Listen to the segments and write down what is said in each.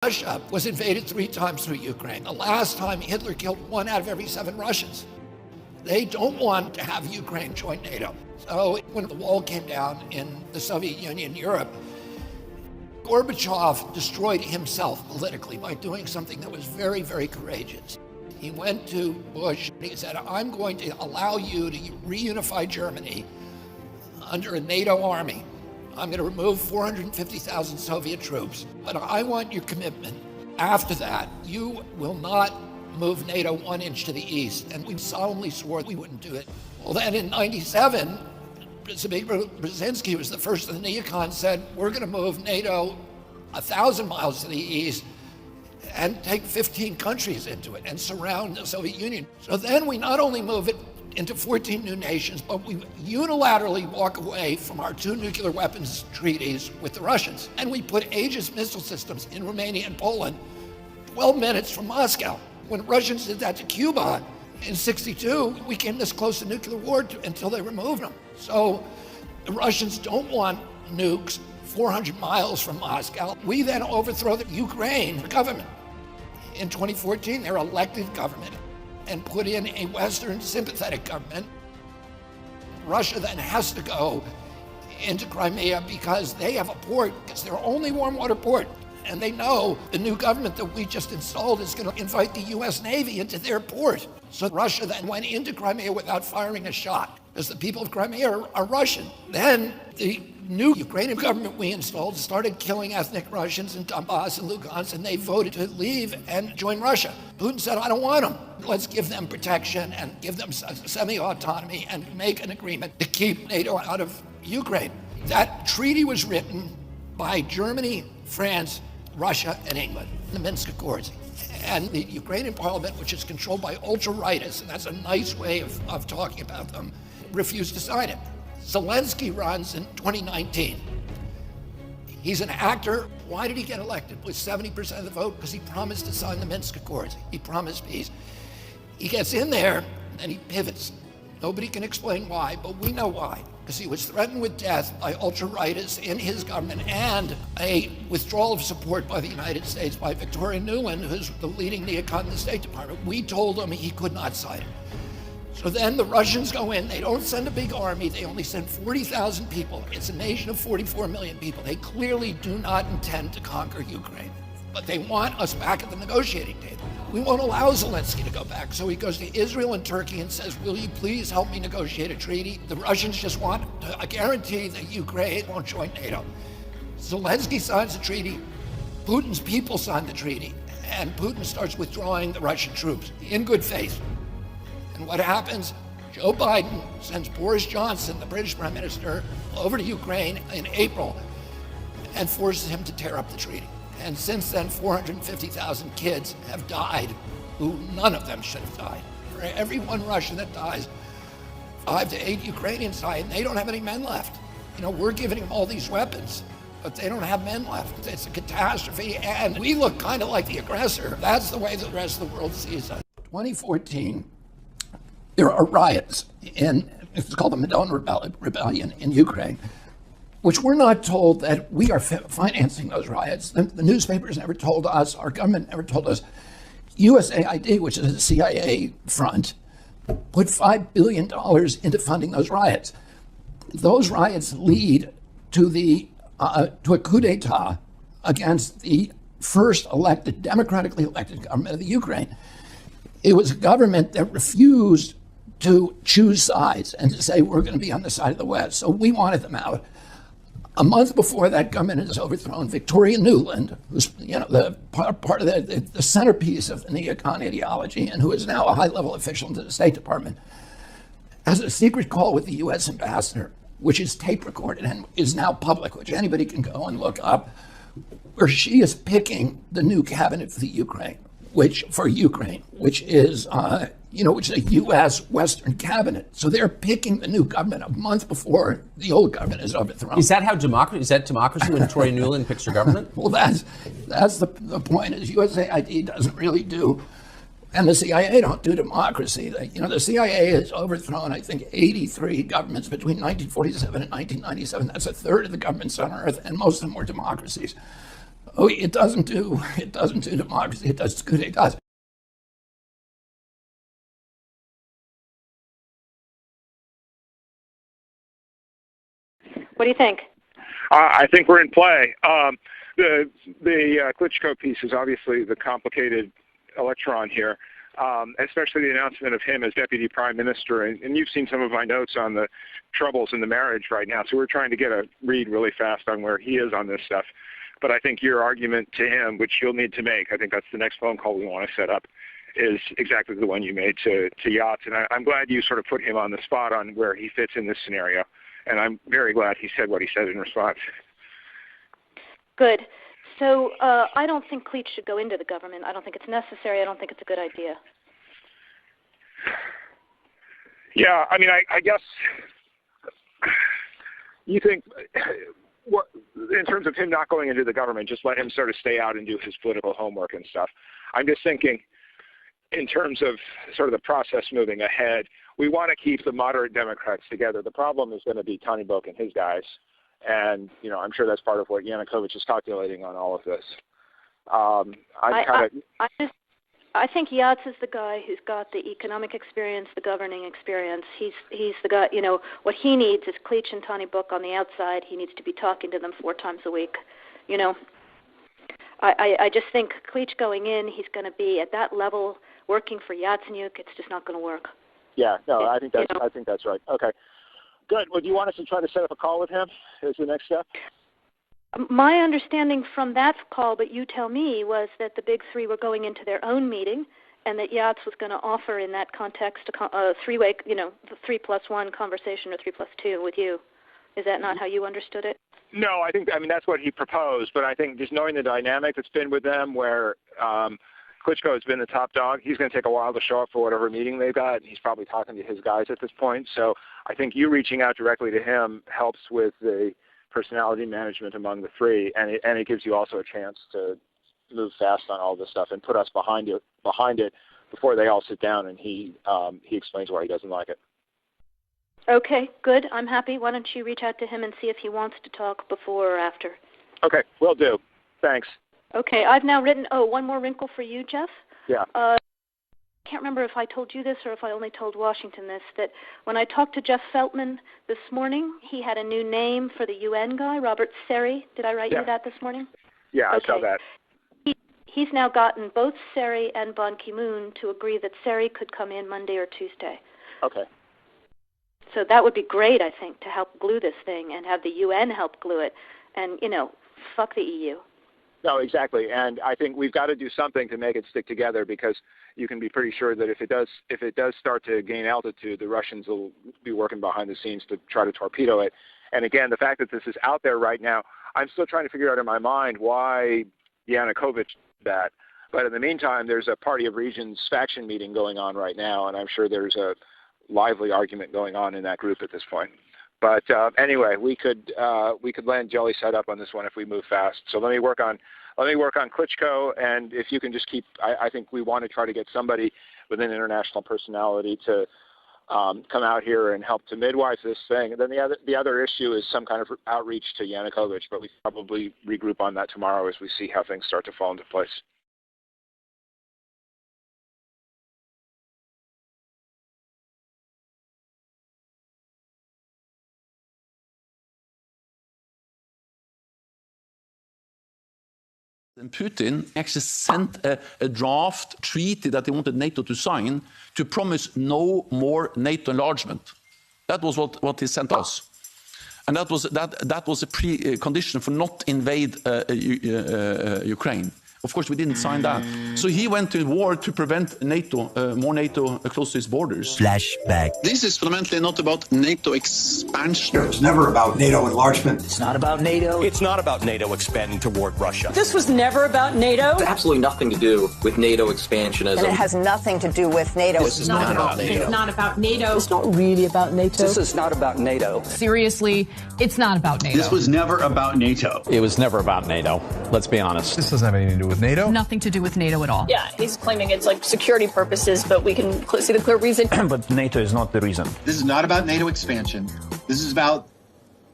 Russia was invaded 3 times through Ukraine. The last time Hitler killed 1 out of every 7 Russians. They don't want to have Ukraine join NATO. So when the wall came down in the Soviet Union, Europe, Gorbachev destroyed himself politically by doing something that was very, very courageous. He went to Bush and he said, I'm going to allow you to reunify Germany under a NATO army. I'm going to remove 450,000 Soviet troops, but I want your commitment. After that, you will not move NATO 1 inch to the east. And we solemnly swore we wouldn't do it. Well, then in 97, Zbigniew Brzezinski was the first of the neocons, said, we're going to move NATO 1,000 miles to the east and take 15 countries into it and surround the Soviet Union. So then we not only move it into 14 new nations, but we unilaterally walk away from our 2 nuclear weapons treaties with the Russians. And we put Aegis missile systems in Romania and Poland 12 minutes from Moscow. When Russians did that to Cuba in '62, we came this close to nuclear war until they removed them. So the Russians don't want nukes 400 miles from Moscow. We then overthrow the Ukraine government. In 2014, their elected government, and put in a Western sympathetic government. Russia then has to go into Crimea because they have a port. It's their only warm water port. And they know the new government that we just installed is going to invite the US Navy into their port. So Russia then went into Crimea without firing a shot, because the people of Crimea are Russian. Then the new Ukrainian government we installed started killing ethnic Russians in Donbass and Lugansk, and they voted to leave and join Russia. Putin said, I don't want them. Let's give them protection and give them semi-autonomy and make an agreement to keep NATO out of Ukraine. That treaty was written by Germany, France, Russia, and England, the Minsk Accords. And the Ukrainian parliament, which is controlled by ultra-rightists, and that's a nice way of talking about them, refused to sign it. Zelensky runs in 2019. He's an actor. Why did he get elected with 70% of the vote? Because he promised to sign the Minsk Accords. He promised peace. He gets in there and he pivots. Nobody can explain why, but we know why. Because he was threatened with death by ultra-rightists in his government and a withdrawal of support by the United States by Victoria Nuland, who's the leading neocon in the State Department. We told him he could not sign it. So then the Russians go in, they don't send a big army, they only send 40,000 people. It's a nation of 44 million people. They clearly do not intend to conquer Ukraine, but they want us back at the negotiating table. We won't allow Zelensky to go back, so he goes to Israel and Turkey and says, will you please help me negotiate a treaty? The Russians just want a guarantee that Ukraine won't join NATO. Zelensky signs the treaty, Putin's people sign the treaty, and Putin starts withdrawing the Russian troops in good faith. And what happens? Joe Biden sends Boris Johnson, the British Prime Minister, over to Ukraine in April and forces him to tear up the treaty. And since then, 450,000 kids have died who none of them should have died. For every one Russian that dies, 5 to 8 Ukrainians die, and they don't have any men left. You know, we're giving them all these weapons, but they don't have men left. It's a catastrophe, and we look kind of like the aggressor. That's the way the rest of the world sees us. 2014, there are riots it's called the Maidan Rebellion in Ukraine, which we're not told that we are financing those riots. The newspapers never told us, our government never told us. USAID, which is a CIA front, put $5 billion into funding those riots. Those riots lead to a coup d'etat against the first democratically elected government of the Ukraine. It was a government that refused to choose sides and to say, we're going to be on the side of the West. So we wanted them out. A month before that government is overthrown, Victoria Nuland, who's the part of the centerpiece of the neocon ideology and who is now a high-level official in the State Department, has a secret call with the U.S. ambassador, which is tape recorded and is now public, which anybody can go and look up, where she is picking the new cabinet for the Ukraine, which is which is a U.S. Western cabinet. So they're picking the new government a month before the old government is overthrown. Is that democracy when Victoria Nuland picks her government? Well, that's the point. Is USAID doesn't really do, and the CIA don't do democracy. The CIA has overthrown, I think, 83 governments between 1947 and 1997. That's a third of the governments on Earth, and most of them were democracies. Oh, it doesn't do democracy. It does coup d'etats. What do you think? I think we're in play. The Klitschko piece is obviously the complicated electron here, especially the announcement of him as deputy prime minister. And you've seen some of my notes on the troubles in the marriage right now. So we're trying to get a read really fast on where he is on this stuff. But I think your argument to him, which you'll need to make, I think that's the next phone call we want to set up, is exactly the one you made to Yachts. And I'm glad you sort of put him on the spot on where he fits in this scenario. And I'm very glad he said what he said in response. Good. So I don't think Klitsch should go into the government. I don't think it's necessary. I don't think it's a good idea. Yeah, I mean, I guess you think, in terms of him not going into the government, just let him sort of stay out and do his political homework and stuff. I'm just thinking in terms of sort of the process moving ahead, we want to keep the moderate Democrats together. The problem is going to be Tonybook and his guys. And, you know, I'm sure that's part of what Yanukovych is calculating on all of this. I think Yachts is the guy who's got the economic experience, the governing experience. He's the guy, you know, what he needs is Klitsch and Tonybook on the outside. He needs to be talking to them 4 times a week, you know. I just think Klitsch going in, he's going to be at that level working for Yatsenyuk. It's just not going to work. Yeah, no, I think that's right. Okay, good. Well, do you want us to try to set up a call with him as the next step? My understanding from that call, but you tell me, was that the big three were going into their own meeting, and that Yachts was going to offer in that context a three-way, you know, the 3+1 conversation or 3+2 with you. Is that not how you understood it? No, I mean that's what he proposed, but I think just knowing the dynamic that's been with them, where Klitschko has been the top dog, he's going to take a while to show up for whatever meeting they've got, and he's probably talking to his guys at this point. So I think you reaching out directly to him helps with the personality management among the three, and it gives you also a chance to move fast on all this stuff and put us behind it before they all sit down and he explains why he doesn't like it. Okay, good. I'm happy. Why don't you reach out to him and see if he wants to talk before or after? Okay, will do. Thanks. Okay, I've now written, one more wrinkle for you, Jeff. Yeah. I can't remember if I told you this or if I only told Washington this, that when I talked to Jeff Feltman this morning, he had a new name for the UN guy, Robert Seri. Did I write you that this morning? Yeah, okay. I saw that. He's now gotten both Seri and Ban Ki-moon to agree that Seri could come in Monday or Tuesday. Okay. So that would be great, I think, to help glue this thing and have the UN help glue it. And, you know, fuck the EU. No, exactly. And I think we've got to do something to make it stick together, because you can be pretty sure that if it does start to gain altitude, the Russians will be working behind the scenes to try to torpedo it. And again, the fact that this is out there right now, I'm still trying to figure out in my mind why Yanukovych did that. But in the meantime, there's a Party of Regions faction meeting going on right now, and I'm sure there's a lively argument going on in that group at this point. But anyway, we could land jelly set up on this one if we move fast. So let me work on Klitschko, and if you can just keep, I think we want to try to get somebody with an international personality to come out here and help to midwife this thing. And then the other issue is some kind of outreach to Yanukovych, but we probably regroup on that tomorrow as we see how things start to fall into place. And Putin actually sent a draft treaty that he wanted NATO to sign to promise no more NATO enlargement. That was what he sent us. And that was a precondition for not invade Ukraine. Of course, we didn't sign that. So he went to war to prevent NATO, more NATO close to his borders. Flashback. This is fundamentally not about NATO expansion. It's never about NATO enlargement. It's not about NATO. It's not about NATO expanding toward Russia. This was never about NATO. It's absolutely nothing to do with NATO expansionism. And it has nothing to do with NATO. This is not about NATO. It's not about NATO. It's not really about NATO. This is not about NATO. Seriously, it's not about NATO. This was never about NATO. It was never about NATO. Let's be honest. This doesn't have anything to do with NATO. Nothing to do with NATO at all. Yeah, he's claiming it's like security purposes, but we can see the clear reason. But NATO is not the reason. This is not about NATO expansion. This is about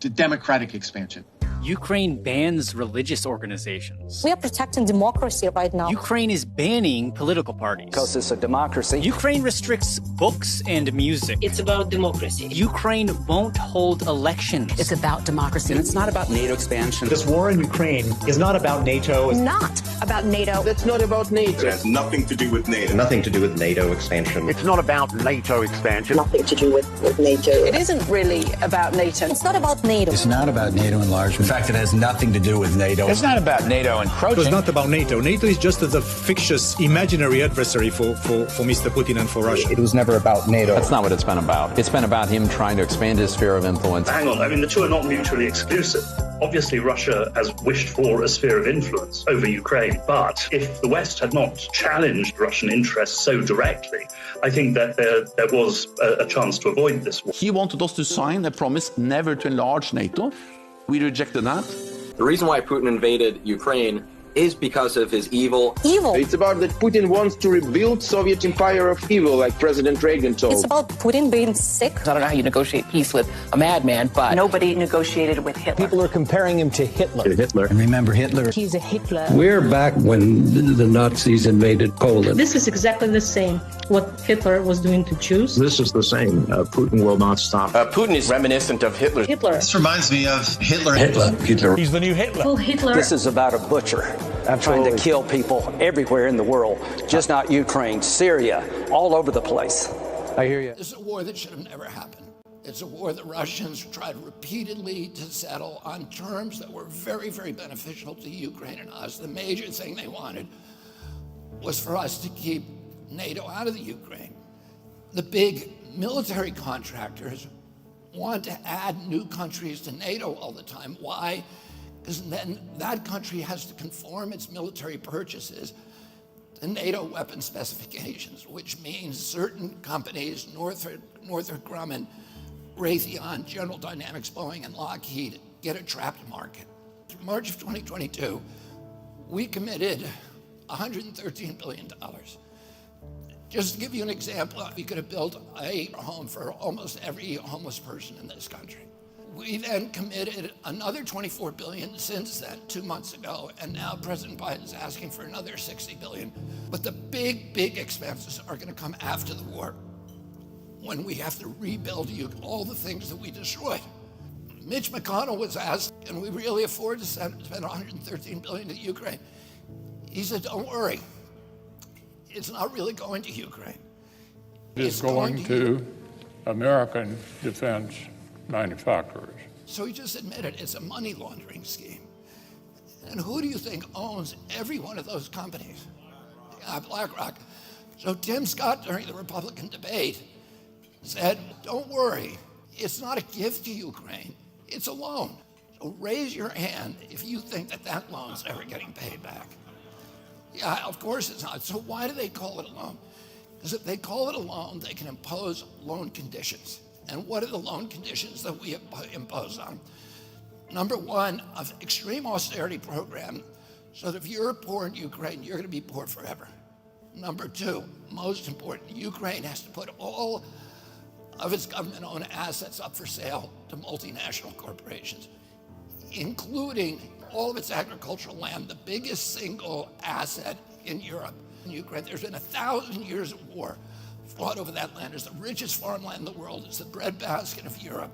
the democratic expansion. Ukraine bans religious organizations. We are protecting democracy right now. Ukraine is banning political parties. Because it's a democracy. Ukraine restricts books and music. It's about democracy. Ukraine won't hold elections. It's about democracy. And it's not about NATO expansion. This war in Ukraine is not about NATO. It's not about NATO. That's not about NATO. It has nothing to do with NATO. Nothing to do with NATO expansion. It's not about NATO expansion. Nothing to do with NATO. It isn't really about NATO. It's not about NATO. It's not about NATO enlargement. In fact, it has nothing to do with NATO. It's not about NATO encroaching. It's not about NATO. NATO is just a fictitious, imaginary adversary for Mr. Putin and for Russia. It was never about NATO. That's not what it's been about. It's been about him trying to expand his sphere of influence. Hang on, I mean, the two are not mutually exclusive. Obviously, Russia has wished for a sphere of influence over Ukraine, but if the West had not challenged Russian interests so directly, I think that there was a chance to avoid this war. He wanted us to sign a promise never to enlarge NATO. We rejected that. The reason why Putin invaded Ukraine is because of his evil. Evil. It's about that Putin wants to rebuild Soviet empire of evil, like President Reagan told. It's about Putin being sick. I don't know how you negotiate peace with a madman, but Nobody negotiated with Hitler. People are comparing him to Hitler. And remember Hitler. He's a Hitler. We're back when the Nazis invaded Poland. this is exactly the same what Hitler was doing to Jews. This is the same. Putin will not stop. Putin is reminiscent of Hitler. Hitler. This reminds me of Hitler. Hitler. He's the new Hitler. Well, Hitler. This is about a butcher trying to kill people everywhere in the world, just not Ukraine, Syria, all over the place. I hear you. This is a war that should have never happened. It's a war the Russians tried repeatedly to settle on terms that were very, very beneficial to Ukraine and us. The major thing they wanted was for us to keep NATO out of the Ukraine. The big military contractors want to add new countries to NATO all the time. Why? Because then that country has to conform its military purchases to NATO weapon specifications, which means certain companies, Northrop Grumman, Raytheon, General Dynamics, Boeing, and Lockheed, get a trapped market. In March of 2022, we committed $113 billion. Just to give you an example, we could have built a home for almost every homeless person in this country. We then committed another $24 billion since then, 2 months ago, and now President Biden's asking for another $60 billion. But the big, big expenses are going to come after the war, when we have to rebuild all the things that we destroyed. Mitch McConnell was asked, can we really afford to spend $113 billion to Ukraine? He said, don't worry. It's not really going to Ukraine. It's going to American defense manufacturers. So he just admitted it's a money laundering scheme. And who do you think owns every one of those companies? BlackRock. So Tim Scott, during the Republican debate, said, don't worry, it's not a gift to Ukraine, it's a loan. So raise your hand if you think that that loan's ever getting paid back. Yeah, of course it's not. So why do they call it a loan? Because if they call it a loan, they can impose loan conditions. And what are the loan conditions that we impose on them? Number one, an extreme austerity program, so that if you're poor in Ukraine, you're going to be poor forever. Number two, most important, Ukraine has to put all of its government-owned assets up for sale to multinational corporations, including all of its agricultural land, the biggest single asset in Europe. In Ukraine, there's been 1,000 years of war fought over that land. It's the richest farmland in the world. It's the breadbasket of Europe.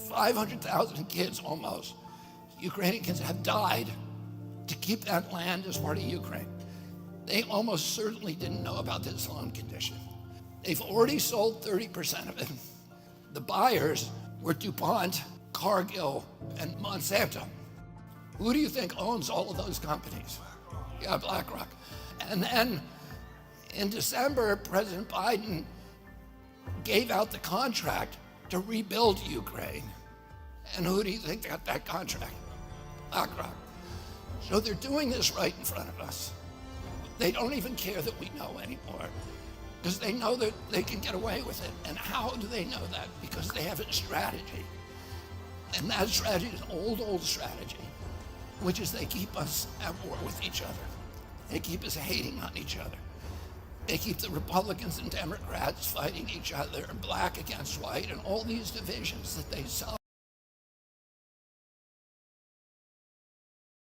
500,000 kids almost, Ukrainian kids, have died to keep that land as part of Ukraine. They almost certainly didn't know about this loan condition. They've already sold 30% of it. The buyers were DuPont, Cargill, and Monsanto. Who do you think owns all of those companies? Yeah, BlackRock. And then in December, President Biden gave out the contract to rebuild Ukraine. And who do you think got that contract? BlackRock. So they're doing this right in front of us. They don't even care that we know anymore, because they know that they can get away with it. And how do they know that? Because they have a strategy. And that strategy is an old strategy, which is they keep us at war with each other. They keep us hating on each other. They keep the Republicans and Democrats fighting each other, and black against white, and all these divisions that they sow.